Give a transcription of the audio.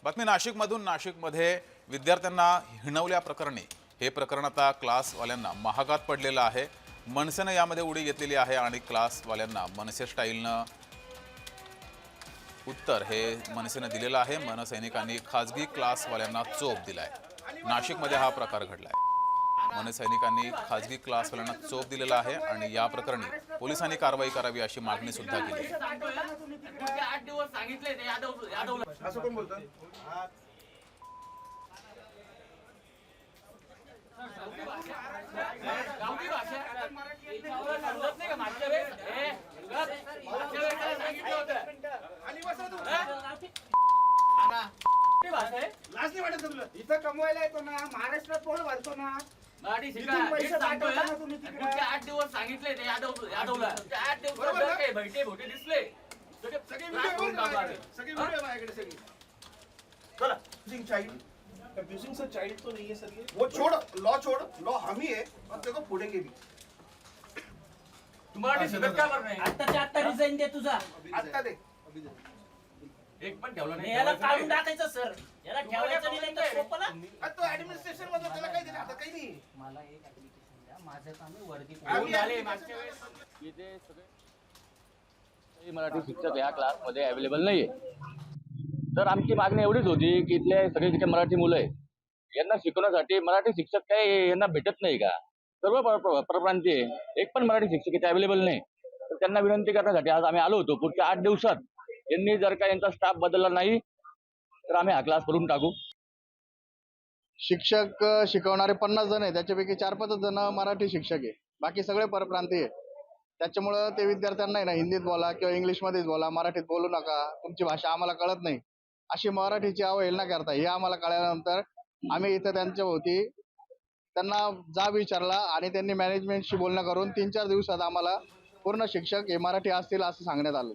बातमी नाशिकमधून. नाशिकमध्ये विद्यार्थ्यांना हिणवल्या प्रकरणी हे प्रकरण आता क्लासवाल्यांना महागात पडलेलं आहे. मनसेनं यामध्ये उडी घेतलेली आहे आणि क्लासवाल्यांना मनसे स्टाईलनं उत्तर हे मनसेनं दिलेलं आहे. मनसैनिकांनी खाजगी क्लासवाल्यांना चोप दिलाय. नाशिकमध्ये हा प्रकार घडलाय. मनसैनिकांनी खाजगी क्लासवाल्यांना चोप दिलेला आहे आणि या प्रकरणी पोलिसांनी कारवाई करावी अशी मागणी सुद्धा केली. असं कोण बोलतं? लाज नाही वाटत तुला? इथं कमवायला येतो ना, महाराष्ट्रात पोट भरतो ना. मराठी शिका. इथून पैसे हेच सांगतोय. पाठवता ना तुम्ही तिकडे. पुढचे 8 दिवस सांगितले ते यादवला. त्या 8 दिवसात जर काही भैटे दिसले तर ते सगळे त्रास व्हिडिओ होऊन टाकणार. सगळे व्हिडिओ माझ्याकडे सगळे. चला abusing child, abusing sir child तो नहीं है सर ये। वो छोड़, लॉ छोड़, लॉ हम ही है और तेरे को फोड़ेंगे भी. तू मराठी शिकत का बरं नाही? आत्ताच्या आत्ता रिझाईन दे तुझा. आता दे. एक पण ठेवला नाही. याला काढून टाकायचं सर. याला ठेवायचं नाही तर सोपं ना. आता तो ऍडमिनिस्ट्रेशन मध्ये त्याला काय दिलं? आता काही नाही. मला एक ऍप्लिकेशन द्या. माझं काम आहे वरती आम्ही झाले मागच्या वेळेस. इथे सगळे मराठी शिक्षक या क्लासमध्ये अवेलेबल नाहीये. तर आमची मागणी एवढीच होती की इथले सगळे जे मराठी मुलं आहे यांना शिकवण्यासाठी मराठी शिक्षक काही यांना भेटत नाही का? सर्व परप्रांतीय एक पण मराठी शिक्षक इथे अवेलेबल नाही. तर त्यांना विनंती करण्यासाठी आज आम्ही आलो होतो. पुढच्या 8 दिवसात यांनी जर का यांचा स्टाफ बदलला नाही तर आम्ही हा क्लास करून टाकू. शिक्षक शिकवणारे 50 जण आहे, त्याच्यापैकी 4-5 जण मराठी शिक्षक आहे, बाकी सगळे परप्रांतीय आहे. त्याच्यामुळं ते विद्यार्थ्यांना आहे ना हिंदीत बोला किंवा इंग्लिशमध्येच बोला, मराठीत बोलू नका, तुमची भाषा आम्हाला कळत नाही अशी मराठीची अवहेलना करता. हे आम्हाला कळल्यानंतर आम्ही इथं त्यांच्या भोवती त्यांना जाब विचारला आणि त्यांनी मॅनेजमेंटशी बोलणं करून 3-4 दिवसात आम्हाला पूर्ण शिक्षक हे मराठी असतील असं सांगण्यात आलं.